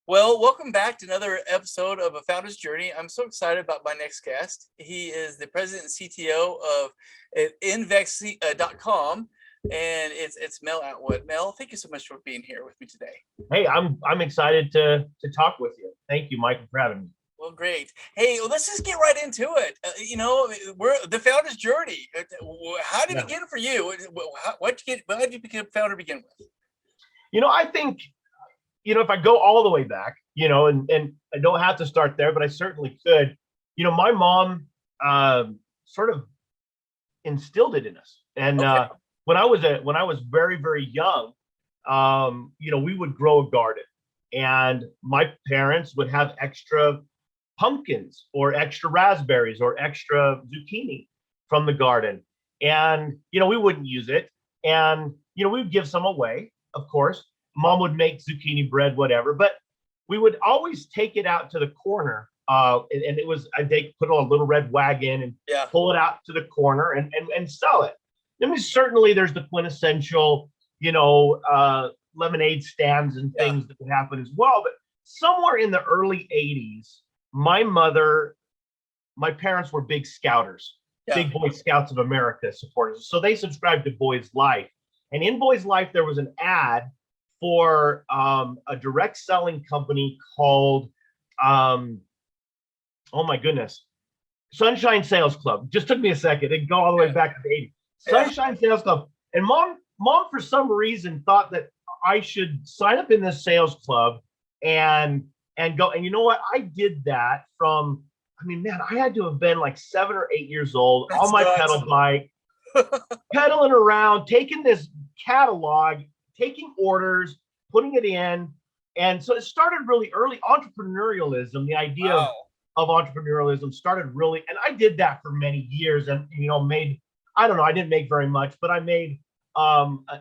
Well, welcome back to another episode of A Founder's Journey. I'm so excited about my next guest. He is the president and CTO of Invex.com, and it's Mel Atwood. Mel, thank you so much for being here with me today. Hey, I'm excited to talk with you. Thank you, Michael, for having me. Well, great. Hey, let's just get right into it. We're the founder's journey. How did it begin for you? How did you become founder to begin with? I think, if I go all the way back, and I don't have to start there, but I certainly could. My mom sort of instilled it in us. And when I was very, very young, we would grow a garden, and my parents would have extra pumpkins or extra raspberries or extra zucchini from the garden. And, we wouldn't use it. And, we would give some away, of course. Mom would make zucchini bread, whatever, but we would always take it out to the corner. And it was, they put on a little red wagon and pull it out to the corner and sell it. I mean, certainly there's the quintessential, lemonade stands and things that would happen as well. But somewhere in the early 80s, my parents were big scouters, big Boy Scouts of America supporters. So they subscribed to Boys Life. And in Boys Life, there was an ad for a direct selling company called, oh my goodness, Sunshine Sales Club. Just took me a second. It go all the way back to the 80s. Sunshine Sales Club. And mom, for some reason, thought that I should sign up in this sales club and go. And you know what? I did that from, I had to have been like 7 or 8 years old on my pedal bike, pedaling around, taking this catalog, taking orders, putting it in. And so it started really early. Entrepreneurialism, the idea of entrepreneurialism started really, and I did that for many years and, made, I don't know, I didn't make very much, but I made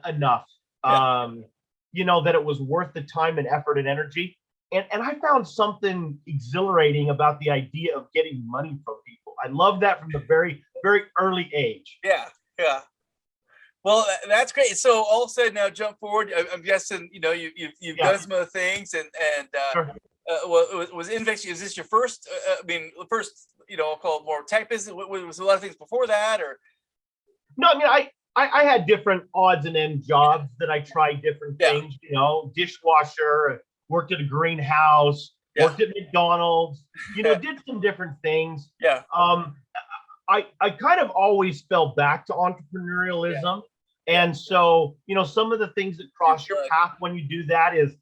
enough, that it was worth the time and effort and energy. And I found something exhilarating about the idea of getting money from people. I love that from the very, very early age. Yeah. Well, that's great. So all of a sudden, now jump forward. I'm guessing you've done some other things, and Sure. Was Invex? Is this your first? I'll call it more tech business. Was a lot of things before that, or? No, I had different odds and end jobs that I tried different things. Dishwasher, worked at a greenhouse, worked at McDonald's. Did some different things. Yeah. I kind of always fell back to entrepreneurialism. And so, some of the things that cross your path when you do that is,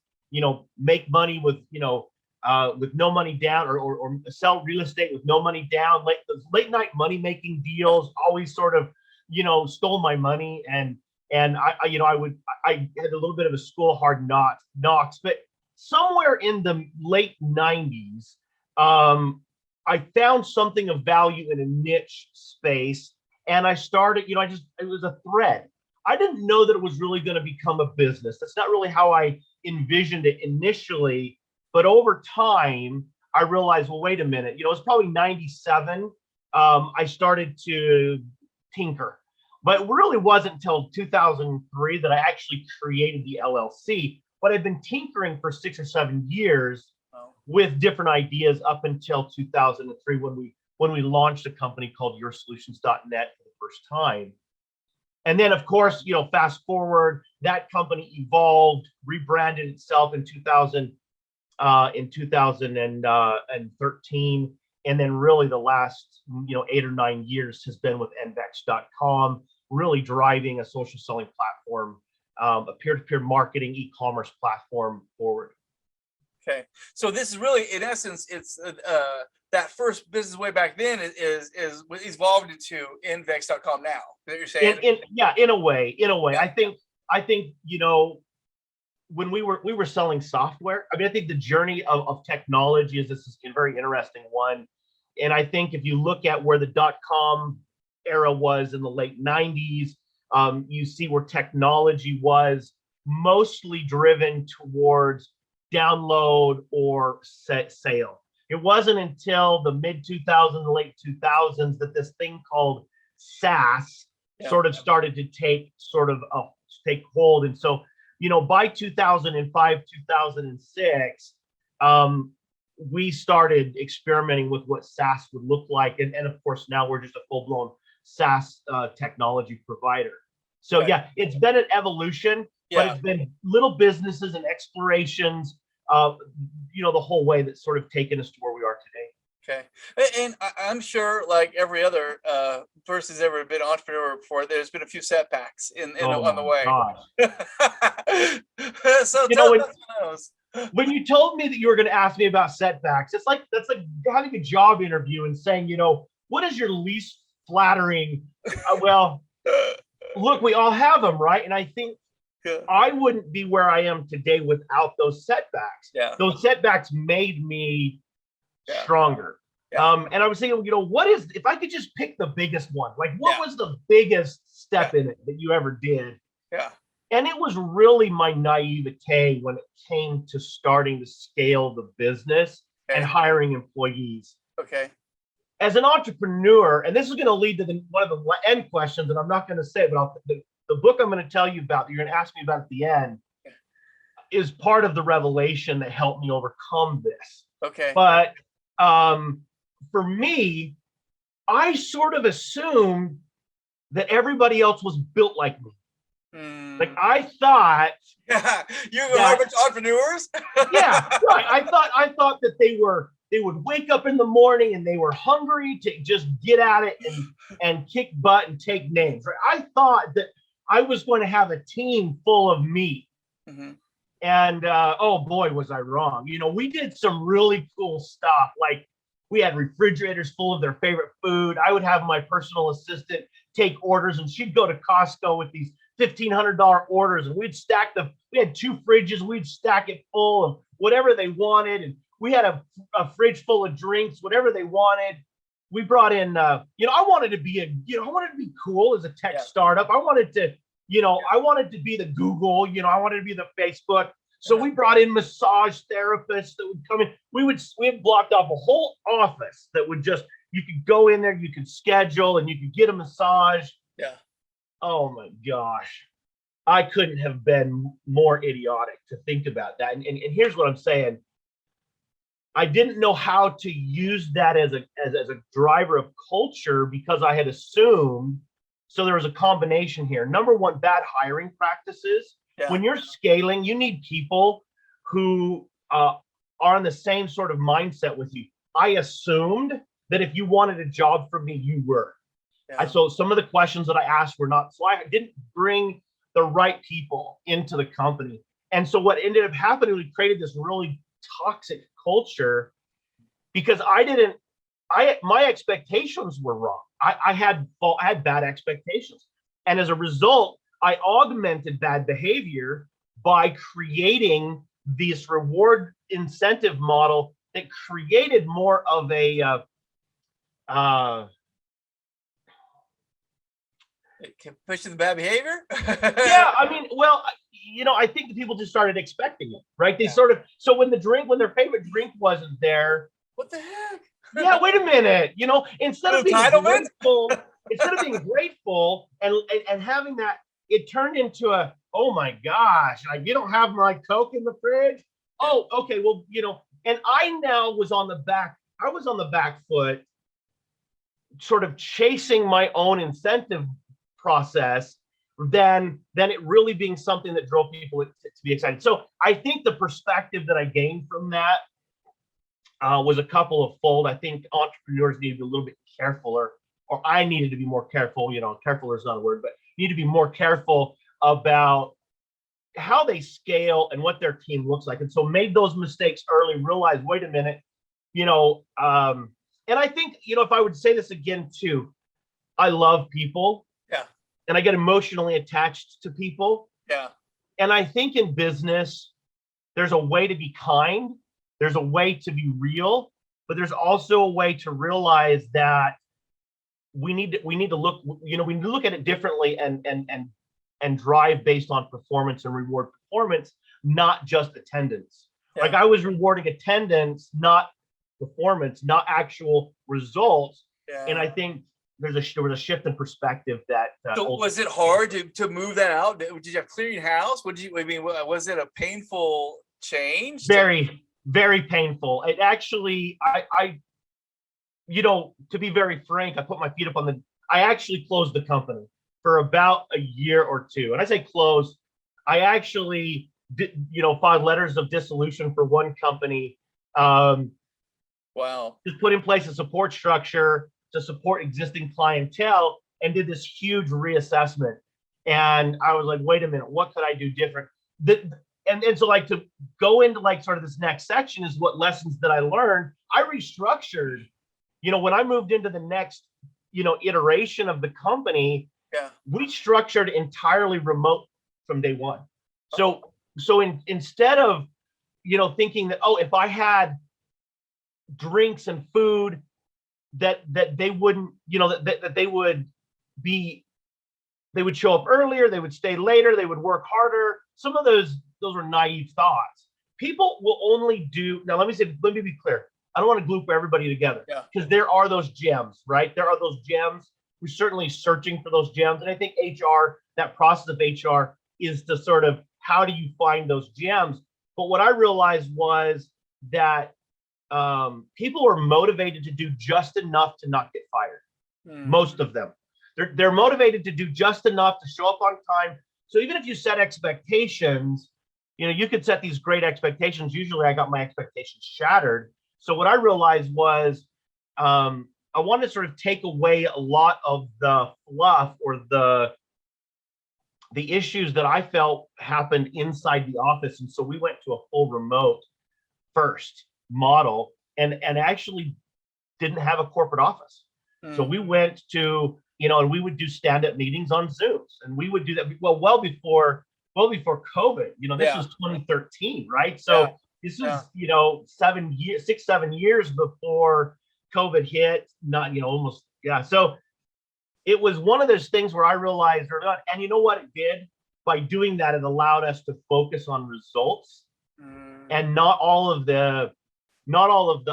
make money with no money down or sell real estate with no money down. Late night money making deals always sort of, stole my money. And I had a little bit of a school hard knocks, but somewhere in the late 90s, I found something of value in a niche space, and I started, it was a thread. I didn't know that it was really going to become a business. That's not really how I envisioned it initially, but over time, I realized, well, wait a minute, it's probably 97. I started to tinker, but it really wasn't until 2003 that I actually created the LLC, but I've been tinkering for 6 or 7 years with different ideas up until 2003 when we launched a company called YourSolutions.net for the first time. And then, of course, fast forward, that company evolved, rebranded itself in 2013, and then really the last 8 or 9 years has been with Invex.com, really driving a social selling platform, a peer-to-peer marketing e-commerce platform forward. Okay, so this is really, in essence, it's that first business way back then is evolved into Invex.com now. That you're saying? In a way. Yeah. I think when we were selling software. I think the journey of technology is a very interesting one, and I think if you look at where the .com era was in the late 90s, you see where technology was mostly driven towards download or sale. It wasn't until the mid 2000s, late 2000s that this thing called SaaS sort of started to take hold. And so, by 2005, 2006, we started experimenting with what SaaS would look like. And of course, now we're just a full-blown SaaS technology provider. So Okay. yeah, it's been an evolution, but it's been little businesses and explorations, the whole way that's sort of taken us to where we are today. Okay. And I'm sure, like every other person who's ever been an entrepreneur before, there's been a few setbacks on the way. So tell us. When you told me that you were going to ask me about setbacks, that's like having a job interview and saying, what is your least flattering? Well, look, we all have them, right? And I think I wouldn't be where I am today without those setbacks. Yeah. Those setbacks made me stronger. And I was thinking, if I could just pick the biggest one, like what was the biggest step in it that you ever did? Yeah. And it was really my naivete when it came to starting to scale the business and hiring employees. Okay. As an entrepreneur, and this is going to lead to one of the end questions, and I'm not going to say it, but the book I'm going to tell you about, that you're going to ask me about at the end, is part of the revelation that helped me overcome this. Okay. But for me, I sort of assumed that everybody else was built like me. Like I thought, you are entrepreneurs. Yeah, right. I thought that they would wake up in the morning and they were hungry to just get at it and kick butt and take names. Right? I thought that I was going to have a team full of me. Mm-hmm. And oh boy, was I wrong. We did some really cool stuff. Like we had refrigerators full of their favorite food. I would have my personal assistant take orders, and she'd go to Costco with these $1,500 orders, and we'd stack them. We had 2 fridges. We'd stack it full of whatever they wanted. And we had a fridge full of drinks, whatever they wanted. We brought in, I wanted to be I wanted to be cool as a tech startup. I wanted to, I wanted to be the Google, I wanted to be the Facebook. So we brought in massage therapists that would come in. We had blocked off a whole office that would you could go in there, you could schedule, and you could get a massage. Yeah. Oh my gosh. I couldn't have been more idiotic to think about that. And here's what I'm saying. I didn't know how to use that as a driver of culture because I had assumed. So there was a combination here. Number one, bad hiring practices. Yeah. When you're scaling, you need people who are in the same sort of mindset with you. I assumed that if you wanted a job from me, you were. Yeah. So some of the questions that I asked were not. So I didn't bring the right people into the company. And so what ended up happening, we created this really toxic culture because my expectations were wrong. I had bad expectations. And as a result, I augmented bad behavior by creating this reward incentive model that created more of a pushing the bad behavior. Yeah, I mean, well, I think the people just started expecting it, right? They so when their favorite drink wasn't there, what the heck? Yeah, wait a minute. Instead of being grateful and having that, it turned into oh my gosh, you don't have my Coke in the fridge. Oh, okay, well, and I now was on the back foot, sort of chasing my own incentive process than it really being something that drove people to be excited. So I think the perspective that I gained from that was a couple of fold. I think entrepreneurs need to be a little bit careful, or I needed to be more careful. Careful is not a word, but need to be more careful about how they scale and what their team looks like. And so made those mistakes early, realized, wait a minute, and I think, if I would say this again too, I love people. Yeah. And I get emotionally attached to people. Yeah. And I think in business, there's a way to be kind. There's a way to be real, but there's also a way to realize that we need to look, we need to look at it differently and drive based on performance and reward performance, not just attendance. Yeah. Like I was rewarding attendance, not performance, not actual results. Yeah. And I think there was a shift in perspective that. So was it hard to move that out? Did you have clearing house? Was it a painful change? Very, very painful. It actually, to be very frank, I put my feet up on I actually closed the company for about a year or two. And I say close, I actually did, filed letters of dissolution for one company. Wow. Just put in place a support structure to support existing clientele and did this huge reassessment. And I was like, wait a minute, what could I do different? And so like to go into like sort of this next section is what lessons that I learned. I restructured, when I moved into the next, iteration of the company, we structured entirely remote from day one. So instead of, thinking that, if I had drinks and food that they wouldn't, that they would show up earlier, they would stay later, they would work harder. Some of those were naive thoughts. People will only do, now let me be clear. I don't want to group everybody together because there are those gems, right? There are those gems. We're certainly searching for those gems. And I think HR, that process of HR is to sort of, how do you find those gems? But what I realized was that people are motivated to do just enough to not get fired. Most of them. They're motivated to do just enough to show up on time. So even if you set expectations, you could set these great expectations. Usually I got my expectations shattered. So what I realized was I wanted to sort of take away a lot of the fluff or the issues that I felt happened inside the office. And so we went to a full remote first model and actually didn't have a corporate office. So we went to, and we would do stand-up meetings on Zooms, and we would do that well before COVID. This was 2013, right? So this is 7 years before COVID hit. Not almost So it was one of those things where I realized, and you know what it did? By doing that, it allowed us to focus on results and not all of the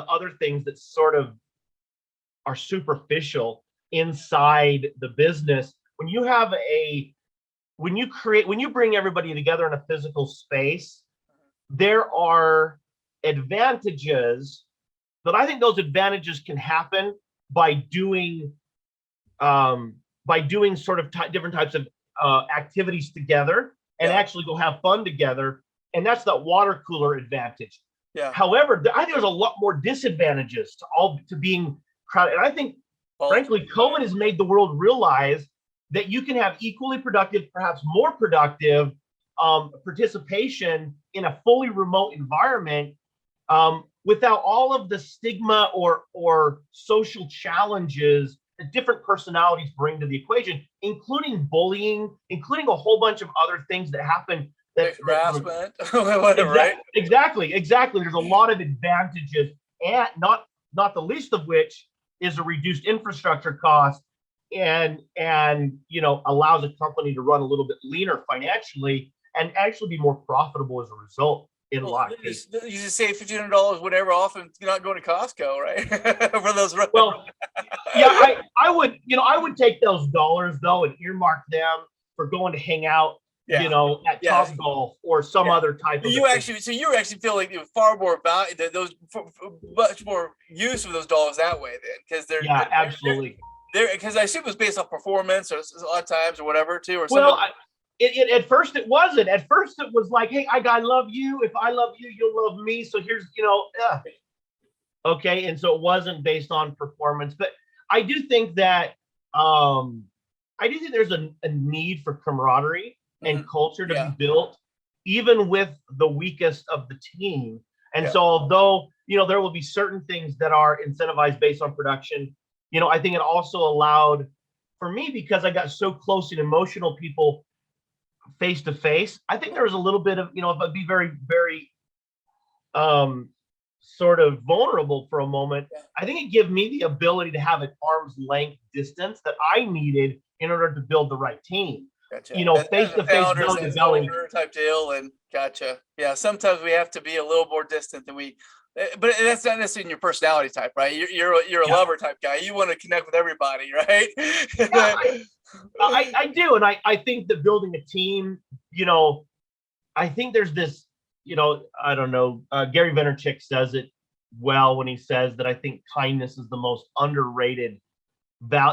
other things that sort of are superficial inside the business. When you bring everybody together in a physical space, there are advantages, but I think those advantages can happen by doing sort of different types of activities together and actually go have fun together. And that's that water cooler advantage. However, I think there's a lot more disadvantages to being crowded. And I think, frankly, COVID has made the world realize that you can have equally productive, perhaps more productive participation in a fully remote environment without all of the stigma or social challenges that different personalities bring to the equation, including bullying, including a whole bunch of other things that happen. Harassment, whatever, right? Exactly. There's a lot of advantages, and not the least of which is a reduced infrastructure cost and allows a company to run a little bit leaner financially and actually be more profitable as a result in a lot of cases. You just save $1,500 whatever off and you're not going to Costco, right? For those. Well, yeah, I would take those dollars though and earmark them for going to hang out at Top Golf or some other type of. You actually feel like far more value, those much more use of those dollars that way then, because they're absolutely. Because I assume it was based on performance or a lot of times or whatever too. Or well, at first it wasn't. At first it was like, hey, I love you. If I love you, you'll love me. So here's okay, and so it wasn't based on performance, but I do think that there's a need for camaraderie and culture to be built, even with the weakest of the team. And so although, there will be certain things that are incentivized based on production, I think it also allowed for me, because I got so close and emotional people face to face. I think there was a little bit of, if I'd be very, very sort of vulnerable for a moment, I think it gave me the ability to have an arm's length distance that I needed in order to build the right team. Gotcha. Face to face, belly to belly type deal. And gotcha. Yeah, sometimes we have to be a little more distant than but that's not necessarily in your personality type, right? You're a lover type guy. You want to connect with everybody, right? I do, and I think that building a team, I think there's this I don't know. Gary Vaynerchuk says it well when he says that I think kindness is the most underrated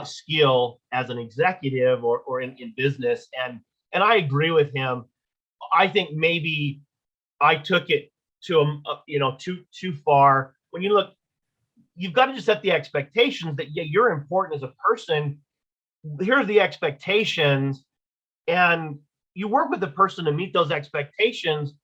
skill as an executive or in business. And I agree with him. I think maybe I took it to too far. When you look, you've got to just set the expectations that yeah, you're important as a person. Here's the expectations, and you work with the person to meet those expectations.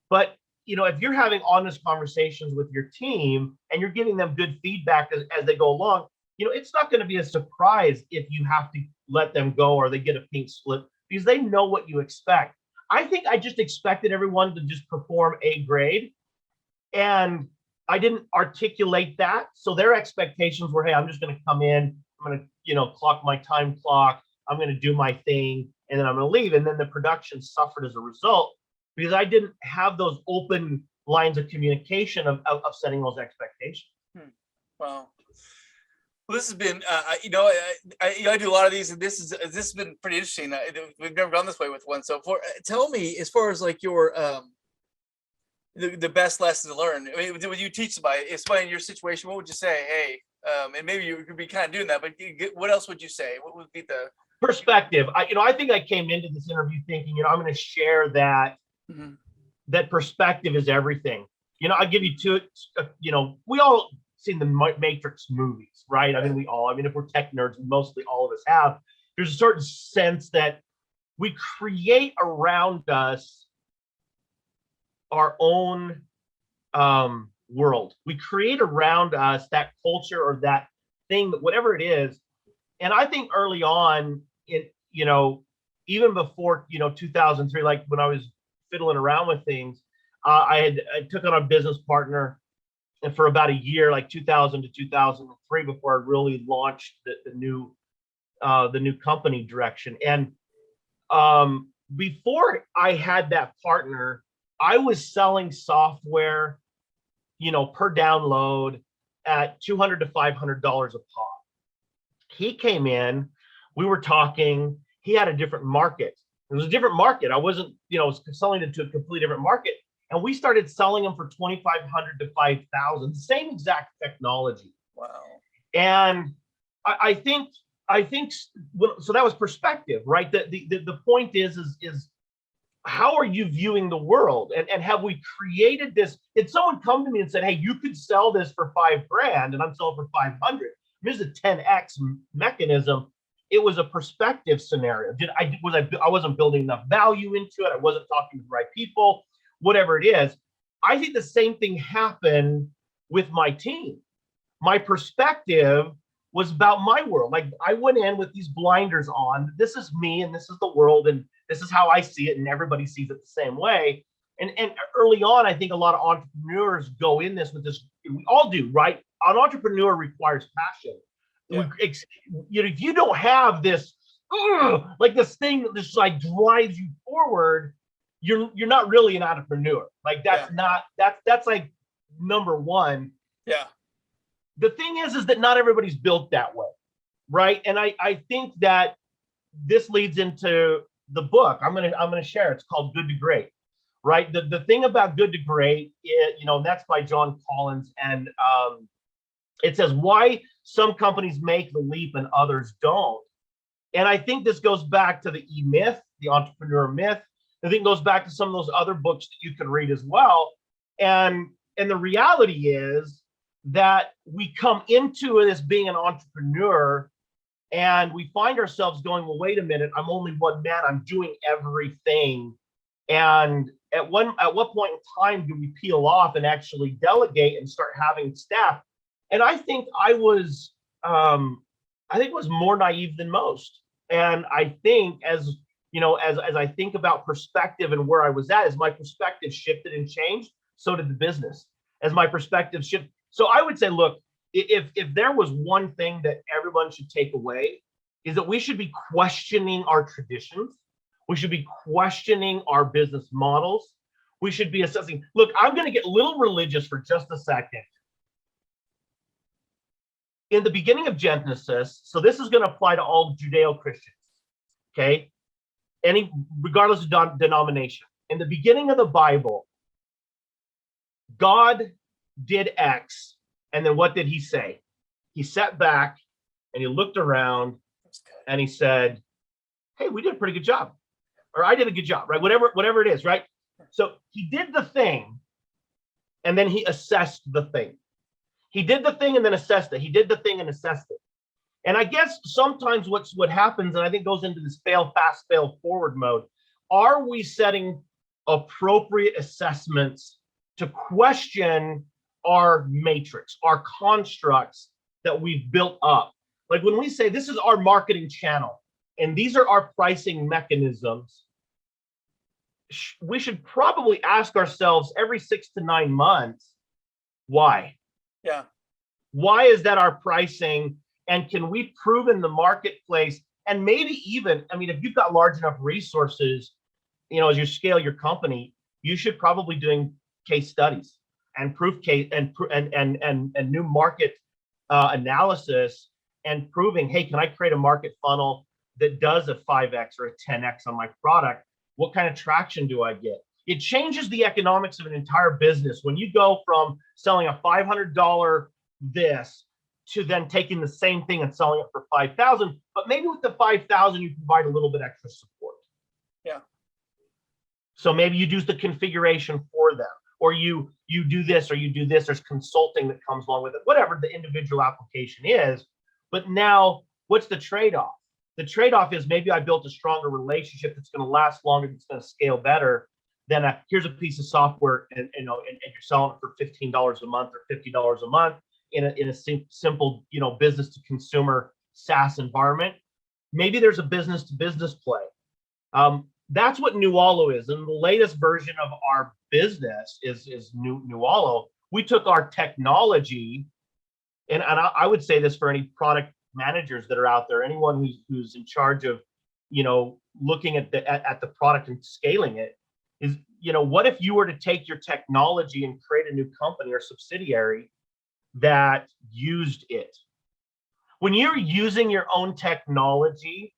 But if you're having honest conversations with your team and you're giving them good feedback as they go along, it's not going to be a surprise if you have to let them go or they get a pink slip because they know what you expect. I think I just expected everyone to just perform A grade, and I didn't articulate that. So their expectations were, hey, I'm just going to come in, I'm going to, clock my time clock, I'm going to do my thing, and then I'm going to leave. And then the production suffered as a result because I didn't have those open lines of communication of setting those expectations. Wow. Well, this has been, I do a lot of these, and this has been pretty interesting. We've never gone this way with one. So tell me, as far as like your, the best lesson to learn. I mean, when you teach somebody in your situation, what would you say? Hey, and maybe you could be kind of doing that, but what else would you say? What would be the perspective? I think I came into this interview thinking, I'm going to share that, that perspective is everything. I'll give you two, we all seen the Matrix movies, right? I mean, if we're tech nerds, mostly all of us have, there's a certain sense that we create around us our own world. We create around us that culture or that thing, whatever it is. And I think early on, even before 2003, like when I was fiddling around with things, I took on a business partner, and for about a year, like 2000 to 2003, before I really launched the new company direction. And before I had that partner, I was selling software, per download at $200 to $500 a pop. He came in, we were talking, he had a different market. It was a different market. I wasn't, selling it to a completely different market. And we started selling them for $2,500 to $5,000, same exact technology. Wow. And I think so. That was perspective, right? The point is how are you viewing the world? And have we created this? Did someone come to me and said, hey, you could sell this for $5,000 and I'm selling for 500? Here's a 10x mechanism. It was a perspective scenario. I wasn't building enough value into it. I wasn't talking to the right people, whatever it is. I think the same thing happened with my team. My perspective was about my world. Like I went in with these blinders on. This is me and this is the world and this is how I see it, and everybody sees it the same way. And early on, I think a lot of entrepreneurs go in this with this. We all do, right? An entrepreneur requires passion. Yeah. If you don't have this, like this thing that just like drives you forward, you're not really an entrepreneur. Like that's like number one. Yeah. The thing is that not everybody's built that way, right? And I think that this leads into the book I'm gonna share. It's called Good to Great, right? The thing about Good to Great is, that's by John Collins, and it says why some companies make the leap and others don't. And I think this goes back to the E-Myth, the entrepreneur myth. I think it goes back to some of those other books that you can read as well. And the reality is that we come into it as being an entrepreneur and we find ourselves going, well, wait a minute, I'm only one man, I'm doing everything. And at what point in time do we peel off and actually delegate and start having staff? And I think I was more naive than most. And I think as I think about perspective and where I was at, as my perspective shifted and changed, so did the business. As my perspective shifted. So I would say, look, if there was one thing that everyone should take away, is that we should be questioning our traditions. We should be questioning our business models. We should be assessing. Look, I'm going to get a little religious for just a second. In the beginning of Genesis, so this is going to apply to all Judeo-Christians, okay? Regardless of denomination. In the beginning of the Bible, God did X, and then what did he say? He sat back and he looked around and he said, hey, we did a pretty good job. Or I did a good job, right? Whatever it is, right? So he did the thing and then he assessed the thing. He did the thing and then assessed it. He did the thing and assessed it. And I guess sometimes what happens, and I think goes into this fail fast, fail forward mode, are we setting appropriate assessments to question our matrix, our constructs that we've built up? Like when we say this is our marketing channel and these are our pricing mechanisms, we should probably ask ourselves every 6 to 9 months, why? Yeah. Why is that our pricing? And can we prove in the marketplace? And maybe even, I mean, if you've got large enough resources, as you scale your company, you should probably doing case studies and proof case and new market analysis and proving, hey, can I create a market funnel that does a 5x or a 10x on my product? What kind of traction do I get? It changes the economics of an entire business when you go from selling a $500 this to then taking the same thing and selling it for 5,000, but maybe with the 5,000 you provide a little bit extra support. Yeah. So maybe you do the configuration for them, or you do this, or you do this. There's consulting that comes along with it, whatever the individual application is. But now, what's the trade-off? The trade-off is maybe I built a stronger relationship that's going to last longer, that's going to scale better than here's a piece of software and you're selling it for $15 a month or $50 a month in a simple business to consumer SaaS environment. Maybe there's a business to business play. That's what Nualo is. And the latest version of our business is Nualo. We took our technology, and I would say this for any product managers that are out there, anyone who's in charge of, looking at the product and scaling it, is, what if you were to take your technology and create a new company or subsidiary that used it? When you're using your own technology,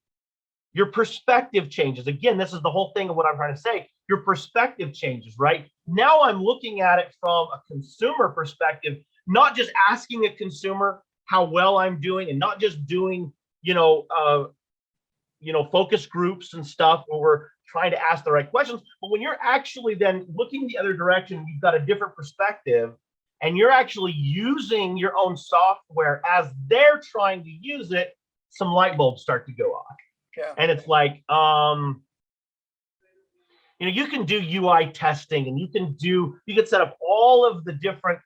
your perspective changes. Again, this is the whole thing of what I'm trying to say. Your perspective changes, right? Now I'm looking at it from a consumer perspective, not just asking a consumer how well I'm doing, and not just doing, focus groups and stuff where we're trying to ask the right questions. But when you're actually then looking the other direction, you've got a different perspective, and you're actually using your own software as they're trying to use it, some light bulbs start to go off. Yeah. And it's like, you can do UI testing, and you can set up all of the different,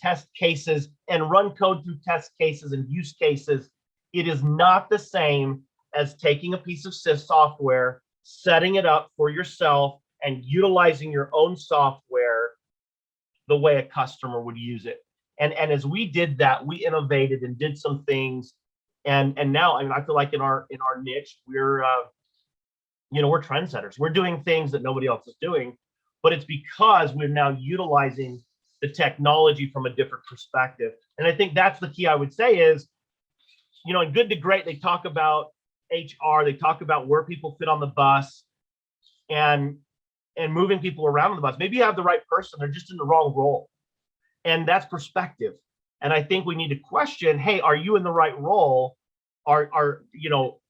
test cases and run code through test cases and use cases. It is not the same as taking a piece of software, setting it up for yourself, and utilizing your own software the way a customer would use it. And as we did that, we innovated and did some things. And now, I feel like in our niche, we're trendsetters. We're doing things that nobody else is doing, but it's because we're now utilizing the technology from a different perspective. And I think that's the key. I would say is, in Good to Great, they talk about HR, they talk about where people fit on the bus, and moving people around on the bus. Maybe you have the right person, they're just in the wrong role, and that's perspective. And I think we need to question, hey, are you in the right role?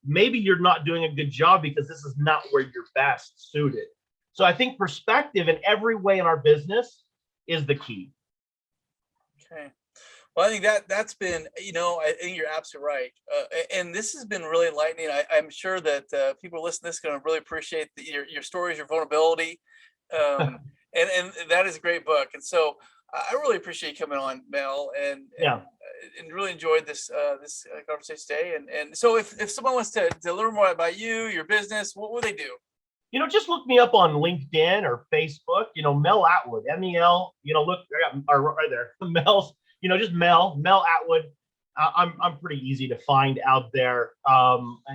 Maybe you're not doing a good job because this is not where you're best suited. So I think perspective in every way in our business is the key. Okay. Well, I think that's been, I think you're absolutely right. And this has been really enlightening. I'm sure that people listening to this are going to really appreciate your stories, your vulnerability. And that is a great book. And so I really appreciate you coming on, Mel, and really enjoyed this conversation today. And so if someone wants to learn more about you, your business, what would they do? Just look me up on LinkedIn or Facebook, Mel Atwood, MEL, look, I got right there, Mel's, just Mel Atwood. I'm pretty easy to find out there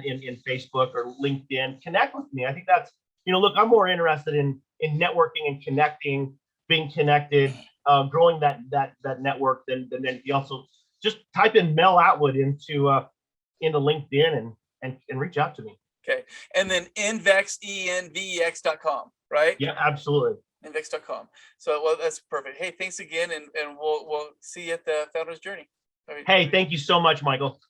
in Facebook or LinkedIn. Connect with me. I think that's, look, I'm more interested in networking and connecting, being connected, growing that network than anything else. So just type in Mel Atwood into LinkedIn and reach out to me. Okay. And then Envex, ENVEX.com, right? Yeah, absolutely. Invex.com. So, well, that's perfect. Hey, thanks again, and we'll see you at the Founders Journey. Hey, thank you so much, Michael.